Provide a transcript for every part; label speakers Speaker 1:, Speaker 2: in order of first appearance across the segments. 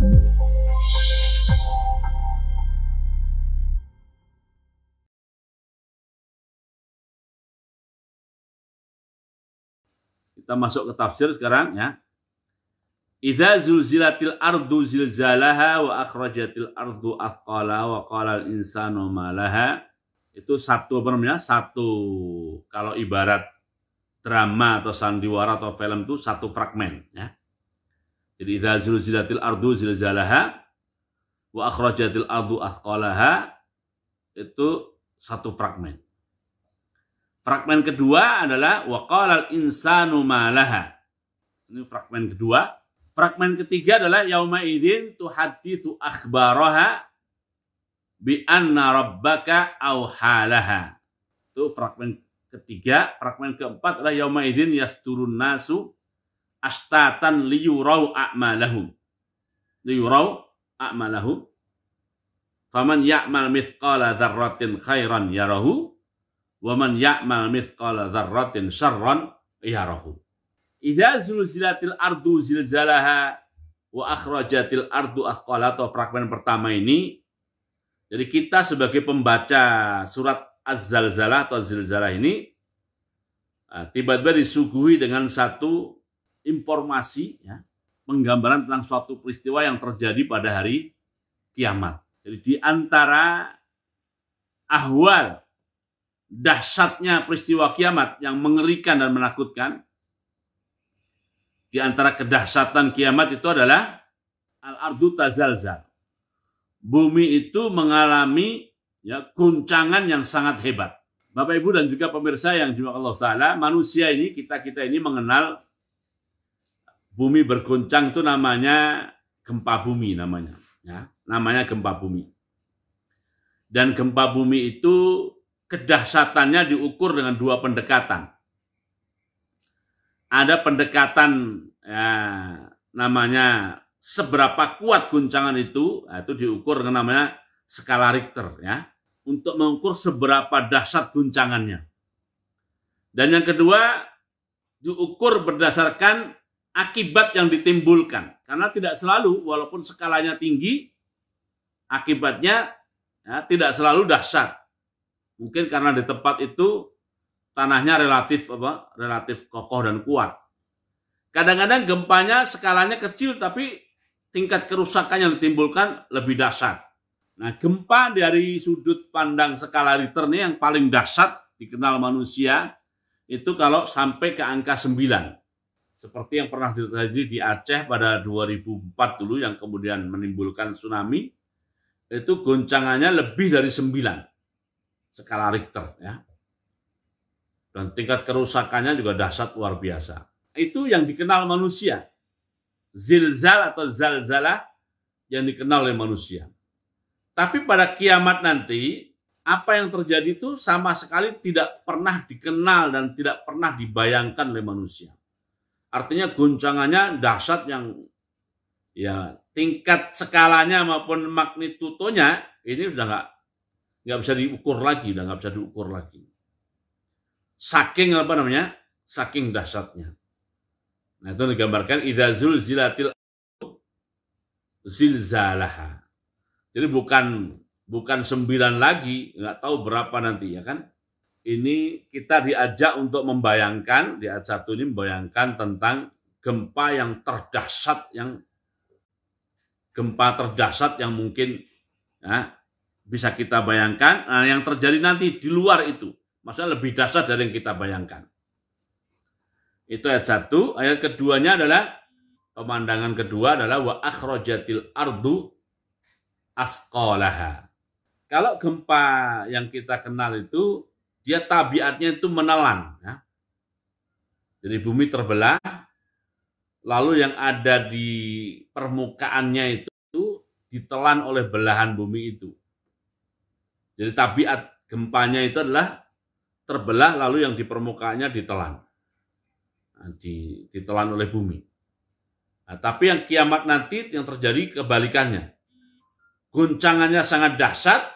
Speaker 1: Kita masuk ke tafsir sekarang ya. Idza zulzilatil ardu zilzalaha wa akhrajatil ardu athqalaha wa qala al insanu ma laha. Itu satu kalau ibarat drama atau sandiwara atau film itu satu fragmen ya. Jadi idza zulzilatil ardu zilzalaha wa akhrajatil ardu athqalaha itu satu fragmen. Fragmen kedua adalah wa qala al insanu ma laha. Ini fragmen kedua. Fragmen ketiga adalah yauma idzin tuhadditsu akhbaraha bi anna rabbaka auhalaha. Itu fragmen ketiga. Fragmen keempat adalah yauma idzin yasturun nasu astatan liyurau a'malahum. Liyurau a'malahum. Faman ya'mal mithqala dzarratin khairan yarahu wa man ya'mal mithqala dzarratin syarran yarahu. Idza zulzilatil ardu zilzalaha wa akhrajatil ardu athqalaha, atau fragmen pertama ini. Jadi kita sebagai pembaca surat Az-Zalzalah atau Zilzalah ini tiba-tiba disuguhi dengan satu informasi ya, penggambaran tentang suatu peristiwa yang terjadi pada hari kiamat. Jadi di antara ahwal dahsyatnya peristiwa kiamat yang mengerikan dan menakutkan, di antara kedahsyatan kiamat itu adalah al-ardu tazalzal. Bumi itu mengalami ya guncangan yang sangat hebat. Bapak Ibu dan juga pemirsa yang dimuliakan Allah Ta'ala, manusia ini, kita ini mengenal bumi bergoncang itu namanya gempa bumi namanya. Ya, namanya gempa bumi. Dan gempa bumi itu kedahsyatannya diukur dengan dua pendekatan. Ada pendekatan ya, namanya seberapa kuat guncangan itu diukur dengan namanya skala Richter ya, untuk mengukur seberapa dahsyat guncangannya. Dan yang kedua diukur berdasarkan akibat yang ditimbulkan, karena tidak selalu walaupun skalanya tinggi akibatnya ya, tidak selalu dahsyat. Mungkin karena di tempat itu tanahnya relatif kokoh dan kuat. Kadang-kadang gempanya skalanya kecil tapi tingkat kerusakan yang ditimbulkan lebih dahsyat. Nah, gempa dari sudut pandang skala Richter ini yang paling dahsyat dikenal manusia itu kalau sampai ke angka 9. Seperti yang pernah terjadi di Aceh pada 2004 dulu yang kemudian menimbulkan tsunami, itu goncangannya lebih dari 9 skala Richter ya. Dan tingkat kerusakannya juga dahsyat luar biasa. Itu yang dikenal manusia. Zilzal atau zalzalah yang dikenal oleh manusia. Tapi pada kiamat nanti, apa yang terjadi itu sama sekali tidak pernah dikenal dan tidak pernah dibayangkan oleh manusia. Artinya goncangannya dahsyat yang ya tingkat skalanya maupun magnitudonya ini sudah nggak bisa diukur lagi, Saking saking dahsyatnya. Nah, itu digambarkan idza zulzilatil zilzalaha. Jadi bukan 9 lagi, nggak tahu berapa nanti ya kan. Ini kita diajak untuk membayangkan, di ayat 1 ini membayangkan tentang gempa terdahsyat yang mungkin ya, bisa kita bayangkan. Nah, yang terjadi nanti di luar itu, maksudnya lebih dahsyat dari yang kita bayangkan. Itu ayat 1. Ayat keduanya adalah, pemandangan kedua adalah wa akhrajatil ardu asqalaha. Kalau gempa yang kita kenal itu, dia tabiatnya itu menelan. Ya. Jadi bumi terbelah, lalu yang ada di permukaannya itu ditelan oleh belahan bumi itu. Jadi tabiat gempanya itu adalah terbelah, lalu yang di permukaannya ditelan. Ditelan oleh bumi. Nah, tapi yang kiamat nanti yang terjadi kebalikannya. Guncangannya sangat dahsyat.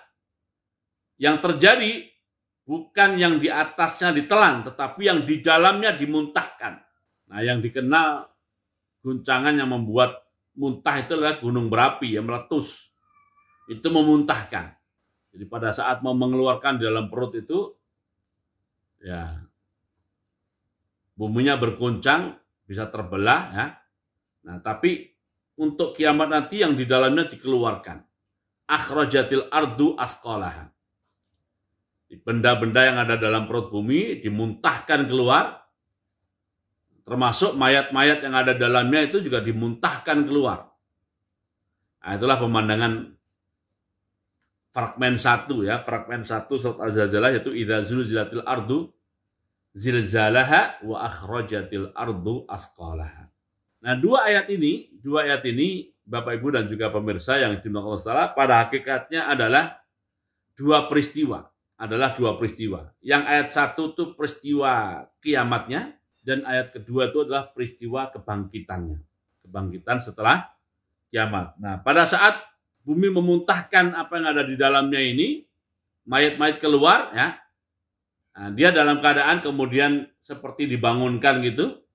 Speaker 1: Yang terjadi bukan yang di atasnya ditelan, tetapi yang di dalamnya dimuntahkan. Nah, yang dikenal guncangan yang membuat muntah itu adalah gunung berapi yang meletus. Itu memuntahkan. Jadi pada saat mau mengeluarkan di dalam perut itu, ya buminya berguncang, bisa terbelah, ya. Nah, tapi untuk kiamat nanti yang di dalamnya dikeluarkan. Akhrajatil ardu asqalaha. Benda-benda yang ada dalam perut bumi dimuntahkan keluar, termasuk mayat-mayat yang ada dalamnya itu juga dimuntahkan keluar. Nah, itulah pemandangan fragmen 1 ya, fragmen 1 surat Az-Zalzalah, yaitu idza zulzilatil ardu zilzalaha wa akhrajatil ardu asqalaha. Nah, dua ayat ini Bapak Ibu dan juga pemirsa yang dimuliakan Allah Ta'ala, pada hakikatnya adalah dua peristiwa. Yang ayat 1 itu peristiwa kiamatnya, dan ayat kedua itu adalah peristiwa kebangkitannya. Kebangkitan setelah kiamat. Nah, pada saat bumi memuntahkan apa yang ada di dalamnya ini, mayat-mayat keluar, ya. Nah, dia dalam keadaan kemudian seperti dibangunkan gitu.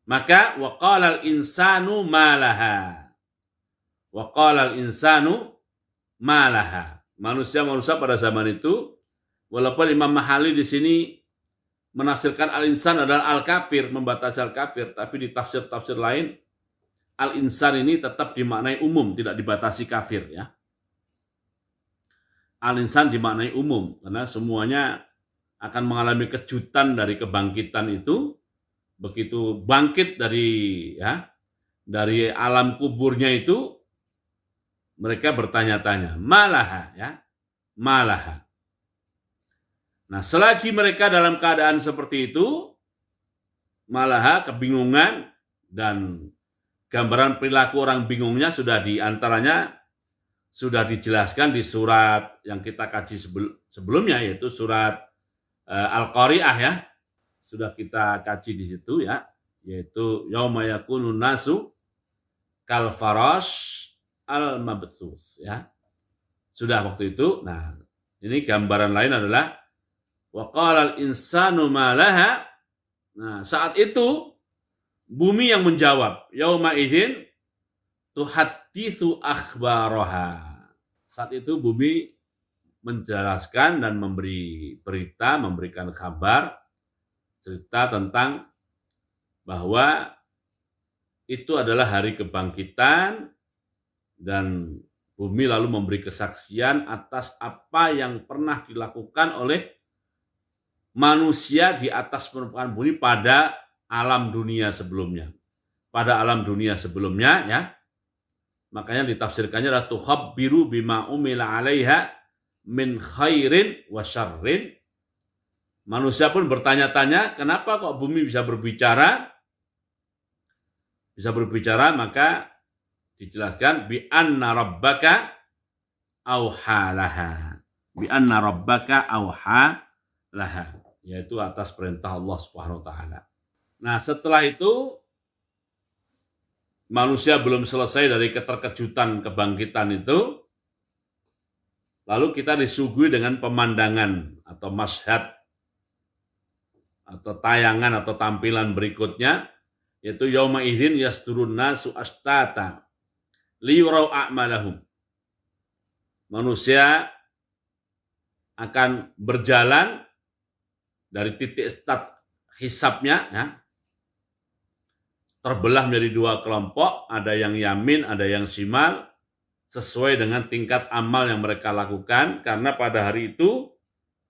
Speaker 1: Maka waqalal insanu malaha. Waqalal insanu malaha. Manusia pada zaman itu, walaupun Imam Mahali di sini menafsirkan al-insan adalah al-kafir, membatasi al-kafir, tapi di tafsir-tafsir lain al-insan ini tetap dimaknai umum, tidak dibatasi kafir, ya. Al-insan dimaknai umum karena semuanya akan mengalami kejutan dari kebangkitan itu. Begitu bangkit dari alam kuburnya itu, mereka bertanya-tanya, malaha, ya, malaha. Nah, selagi mereka dalam keadaan seperti itu, malaha, kebingungan, dan gambaran perilaku orang bingungnya sudah dijelaskan di surat yang kita kaji sebelumnya, yaitu surat Al-Qari'ah, ya. Sudah kita kaji di situ, ya, yaitu yauma yakunun nasu kal farash al-mabthus, ya. Sudah waktu itu. Nah, ini gambaran lain adalah waqalal insanu ma laha. Nah, saat itu bumi yang menjawab, yauma idzin tuhadditsu akhbaraha. Saat itu bumi menjelaskan dan memberi berita, memberikan kabar, cerita tentang bahwa itu adalah hari kebangkitan, dan bumi lalu memberi kesaksian atas apa yang pernah dilakukan oleh manusia di atas permukaan bumi pada alam dunia sebelumnya. Ya. Makanya ditafsirkannya adalah tukhabbiru bima umila 'alaiha min khairin wa syarrin. Manusia pun bertanya-tanya, kenapa kok bumi bisa berbicara? Maka dijelaskan bi anna rabbaka auhalaha. Yaitu atas perintah Allah Subhanahu wa taala. Nah, setelah itu manusia belum selesai dari keterkejutan kebangkitan itu, lalu kita disuguhi dengan pemandangan atau masyhad atau tayangan atau tampilan berikutnya, yaitu yauma idzin yasturun nasu ashtata liyurau a'malahum. Manusia akan berjalan dari titik start hisabnya, ya, terbelah menjadi dua kelompok, ada yang yamin, ada yang shimal, sesuai dengan tingkat amal yang mereka lakukan, karena pada hari itu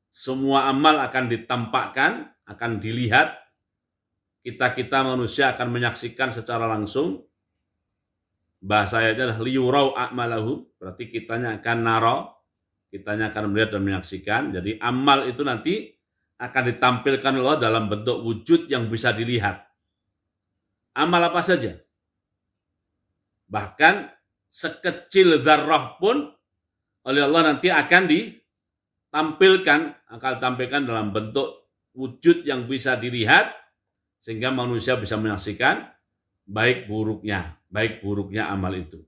Speaker 1: semua amal akan ditampakkan, akan dilihat. Kita manusia akan menyaksikan secara langsung. Bahasanya adalah liyurau a'malahu, berarti kitanya akan kitanya akan melihat dan menyaksikan. Jadi amal itu nanti akan ditampilkan Allah dalam bentuk wujud yang bisa dilihat. Amal apa saja. Bahkan sekecil dzarrah pun oleh Allah nanti akan ditampilkan dalam bentuk wujud yang bisa dilihat, sehingga manusia bisa menyaksikan baik buruknya amal itu.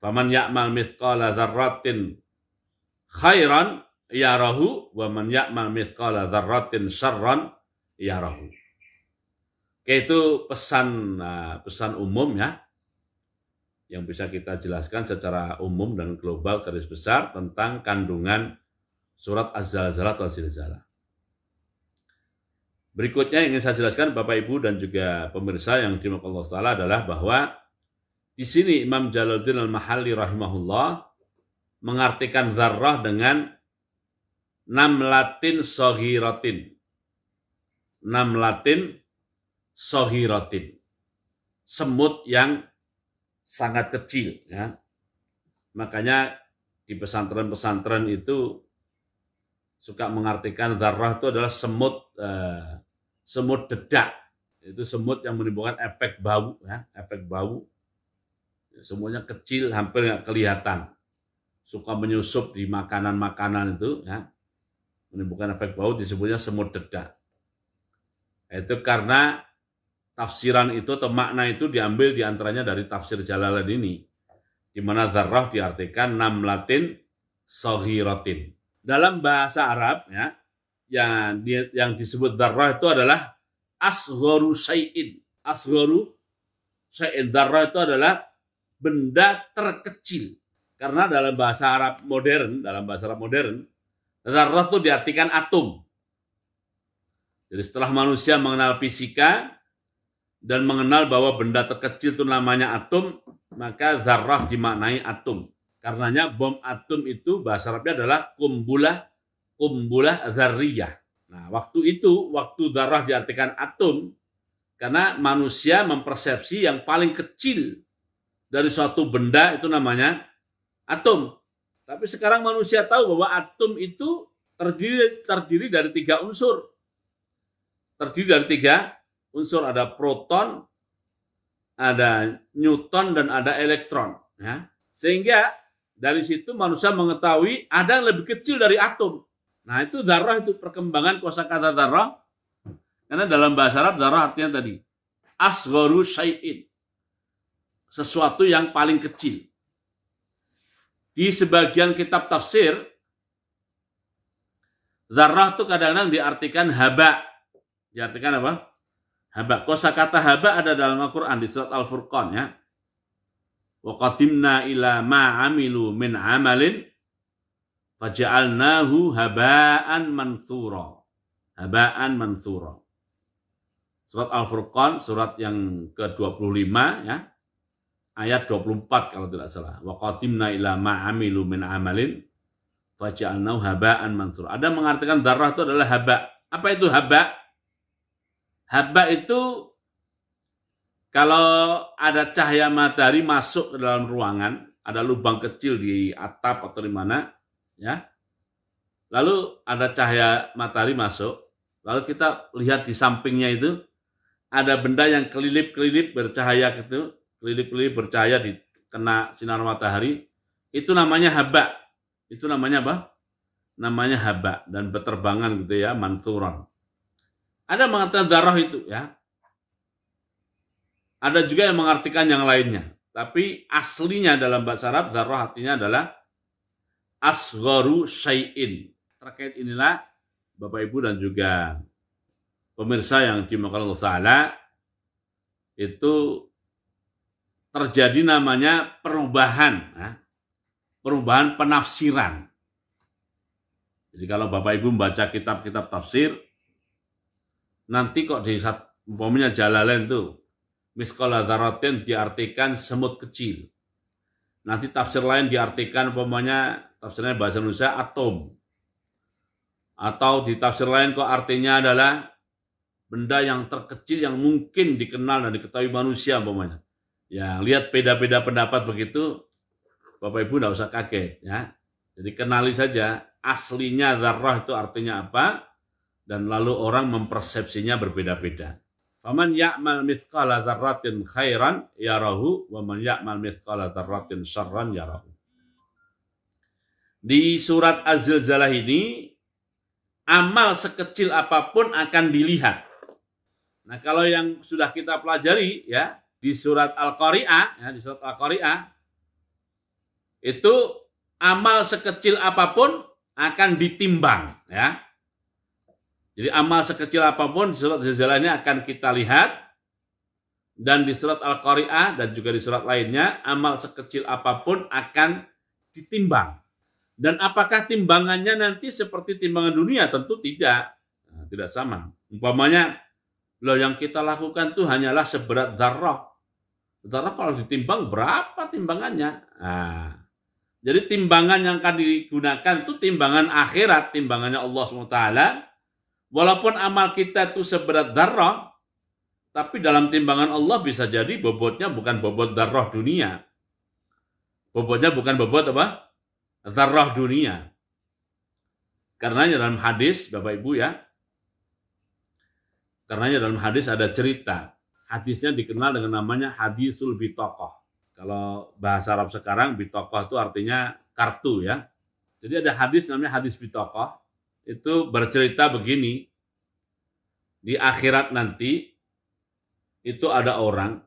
Speaker 1: Faman ya'mal mithqala dzarratin khairan yarahu wa man ya'mal mithqala dzarratin syarran yarahu. Itu pesan umum, ya. yang bisa kita jelaskan secara umum dan global garis besar tentang kandungan surat Az-Zalzalah atau Zilzalah. Berikutnya yang ingin saya jelaskan Bapak Ibu dan juga pemirsa yang dirahmati Allah Ta'ala adalah bahwa di sini Imam Jalaluddin Al-Mahalli rahimahullah mengartikan dzarrah dengan namlatin soghiratin. Namlatin soghiratin. Semut yang sangat kecil, ya. Makanya di pesantren-pesantren itu suka mengartikan dzarrah itu adalah semut dedak. Itu semut yang menimbulkan efek bau, ya, efek bau. Semuanya kecil, hampir nggak kelihatan. Suka menyusup di makanan-makanan itu, ya, menimbulkan efek bau, disebutnya semut dedak. Itu karena tafsiran itu atau makna itu diambil diantaranya dari tafsir Jalalain ini, di mana dzarrah diartikan namlatin soghiratin. Dalam bahasa Arab, ya, yang disebut dzarrah itu adalah asgharu syai'in. Asgharu syai'in. Dzarrah itu adalah benda terkecil. Karena dalam bahasa Arab modern, dzarrah itu diartikan atom. Jadi setelah manusia mengenal fisika dan mengenal bahwa benda terkecil itu namanya atom, maka dzarrah dimaknai atom. Karenanya bom atom itu bahasa Arabnya adalah kumbulah dzarriyah. Nah, waktu dzarrah diartikan atom, karena manusia mempersepsi yang paling kecil dari suatu benda itu namanya atom. Tapi sekarang manusia tahu bahwa atom itu terdiri dari 3 unsur. Terdiri dari 3 unsur, ada proton, ada neutron, dan ada elektron. Ya. Sehingga dari situ manusia mengetahui ada yang lebih kecil dari atom. Nah, itu dzarrah, itu perkembangan kosakata dzarrah. Karena dalam bahasa Arab dzarrah artinya tadi asgharu syai'in. Sesuatu yang paling kecil. Di sebagian kitab tafsir, dzarrah itu kadang-kadang diartikan haba. Diartikan apa? Haba. Kosakata haba ada dalam Al-Quran di surat Al-Furqan, ya. Wa qadimna ila ma amilu min amalin faja'alnahu haba'an mansura. Haba'an mansura. Surat Al-Furqan, surat yang ke-25, ya. Ayat 24 kalau tidak salah. Wa qadimna ila ma amilu min amalin faja'alnahu haba'an mansura. Ada mengartikan dzarrah itu adalah haba. Apa itu haba? Haba itu kalau ada cahaya matahari masuk ke dalam ruangan, ada lubang kecil di atap atau di mana, ya. Lalu ada cahaya matahari masuk, lalu kita lihat di sampingnya itu ada benda yang kelilip-kelilip bercahaya gitu, kelilip-kelilip bercahaya di kena sinar matahari, itu namanya haba. Itu namanya apa? Namanya haba, dan berterbangan gitu, ya, manturan. Ada mengatakan dzarrah itu, ya. Ada juga yang mengartikan yang lainnya. Tapi aslinya dalam bahasa Arab, dzarrah artinya adalah asgharu syai'in. Terkait inilah Bapak Ibu dan juga pemirsa yang dimuliakan Allah Ta'ala, itu terjadi namanya perubahan, ya. Perubahan penafsiran. Jadi kalau Bapak Ibu membaca kitab-kitab tafsir, nanti kok di umpamanya Jalalain itu misqala dzarratin diartikan semut kecil. Nanti tafsir lain diartikan umpamanya tafsirnya bahasa Indonesia atom. Atau di tafsir lain kok artinya adalah benda yang terkecil yang mungkin dikenal dan diketahui manusia umpamanya. Ya, lihat beda-beda pendapat begitu, Bapak Ibu tidak usah kaget, ya. Jadi kenali saja aslinya dzarrah itu artinya apa, dan lalu orang mempersepsinya berbeda-beda. Faman ya'mal mithqala dzarratin khairan yarahu wa man ya'mal mithqala dzarratin syarran yarahu. Di surat Az-Zilzalah ini amal sekecil apapun akan dilihat. Nah, kalau yang sudah kita pelajari, ya, di surat Al-Qari'ah, ya, di surat Al-Qari'ah itu amal sekecil apapun akan ditimbang, ya. Jadi amal sekecil apapun di surat Az-Zilzalah ini akan kita lihat Dan di surat Al-Qari'ah dan juga di surat lainnya, amal sekecil apapun akan ditimbang. Dan apakah timbangannya nanti seperti timbangan dunia? Tentu tidak. Nah, tidak sama. Umpamanya, loh yang kita lakukan itu hanyalah seberat dzarrah. Dzarrah kalau ditimbang berapa timbangannya? Nah, jadi timbangan yang akan digunakan itu timbangan akhirat, timbangannya Allah SWT. Walaupun amal kita itu seberat dzarrah, tapi dalam timbangan Allah bisa jadi bobotnya bukan bobot dzarrah dunia. Bobotnya bukan bobot apa? Dzarrah dunia. Karenanya dalam hadis, Bapak Ibu ya, karenanya dalam hadis ada cerita. Hadisnya dikenal dengan namanya hadisul bitaqah. Kalau bahasa Arab sekarang, bitaqah itu artinya kartu ya. Jadi ada hadis namanya hadis bitaqah. Itu bercerita begini. Di akhirat nanti, itu ada orang,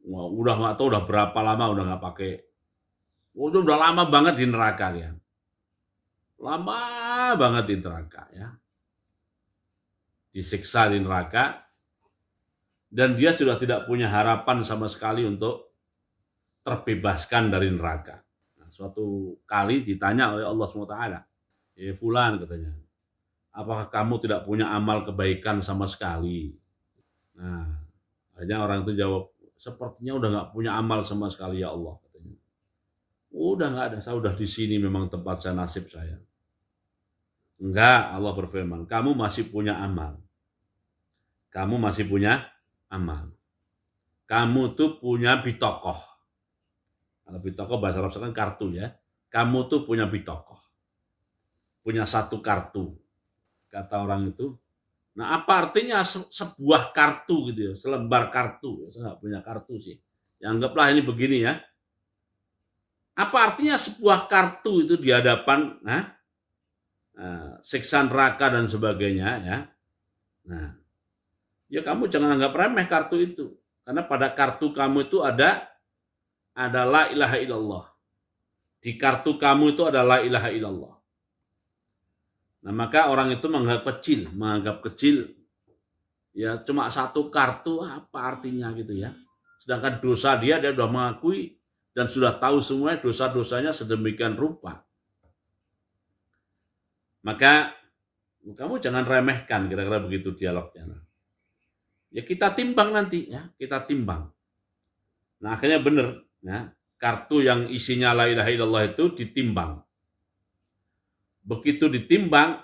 Speaker 1: wah, udah nggak tahu udah berapa lama udah nggak pakai, udah lama banget di neraka ya, lama banget di neraka ya, disiksa di neraka, dan dia sudah tidak punya harapan sama sekali untuk terbebaskan dari neraka. Nah, suatu kali ditanya oleh Allah SWT, fulan katanya, apakah kamu tidak punya amal kebaikan sama sekali? Nah, akhirnya orang itu jawab, sepertinya udah nggak punya amal sama sekali ya Allah. Katanya. Udah nggak ada, saya udah di sini memang tempat saya, nasib saya. Enggak, Allah berfirman, kamu masih punya amal. Kamu masih punya amal. Kamu tuh punya bitokoh. Kalau bitokoh bahasa Arab sekarang kartu ya. Kamu tuh punya bitokoh. Punya satu kartu. Kata orang itu, nah apa artinya sebuah kartu gitu ya, selembar kartu. Saya nggak punya kartu sih. Ya, anggaplah ini begini ya. Apa artinya sebuah kartu itu di hadapan siksa neraka dan sebagainya ya. Nah, ya kamu jangan anggap remeh kartu itu. Karena pada kartu kamu itu ada la ilaha illallah. Di kartu kamu itu ada la ilaha illallah. Nah, maka orang itu menganggap kecil, ya cuma satu kartu, apa artinya gitu ya. Sedangkan dosa dia sudah mengakui dan sudah tahu semua dosa-dosanya sedemikian rupa. Maka kamu jangan remehkan, kira-kira begitu dialognya. Ya kita timbang nanti, ya kita timbang. Nah akhirnya benar, ya kartu yang isinya la ilaha illallah itu ditimbang. Begitu ditimbang,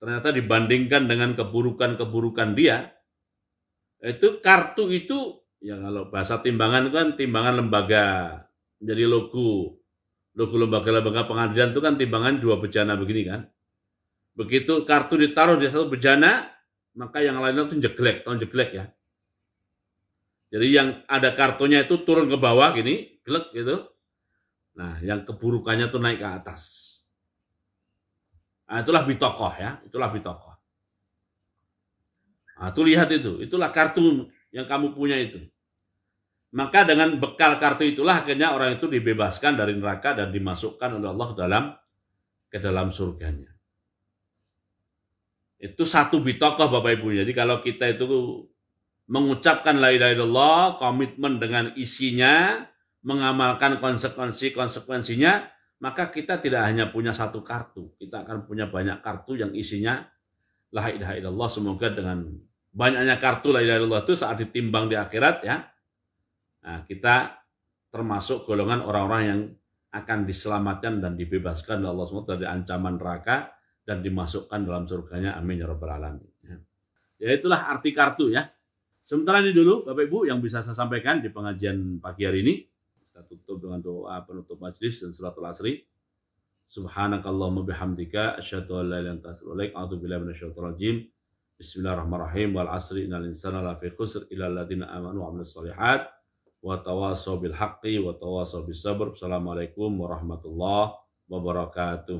Speaker 1: ternyata dibandingkan dengan keburukan-keburukan dia, itu kartu itu, ya kalau bahasa timbangan itu kan timbangan lembaga, menjadi logo lembaga-lembaga pengadilan itu kan timbangan dua bejana begini kan. Begitu kartu ditaruh di satu bejana, maka yang lainnya itu jeglek ya. Jadi yang ada kartunya itu turun ke bawah gini, gelek gitu. Nah, yang keburukannya itu naik ke atas. Nah, itulah bitokoh ya, itulah bitokoh. Nah, itu lihat itulah kartu yang kamu punya itu. Maka dengan bekal kartu itulah akhirnya orang itu dibebaskan dari neraka dan dimasukkan oleh Allah ke dalam surganya. Itu satu bitokoh Bapak Ibu. Jadi kalau kita itu mengucapkan la ilaha illallah, komitmen dengan isinya, mengamalkan konsekuensinya, maka kita tidak hanya punya satu kartu, kita akan punya banyak kartu yang isinya la ilaha illallah. Semoga dengan banyaknya kartu la ilaha illallah itu saat ditimbang di akhirat ya, nah, kita termasuk golongan orang-orang yang akan diselamatkan dan dibebaskan oleh Allah SWT dari ancaman neraka dan dimasukkan dalam surganya. Amin ya rabbal alamin. Ya itulah arti kartu ya. Sementara ini dulu Bapak Ibu yang bisa saya sampaikan di pengajian pagi hari ini. Kita tutup dengan doa penutup majelis dan suratul asri. Subhanakallahumma bihamdika asyhadu an la ilaha illa anta astaghfiruka wa atubu ilaik. Bismillahirrahmanirrahim. Wal asri innal insana lafi khusr illa alladziina aamanu wa 'amilus shalihat wa tawassaw bil haqqi wa tawassaw bis sabr. Assalamualaikum warahmatullahi wabarakatuh.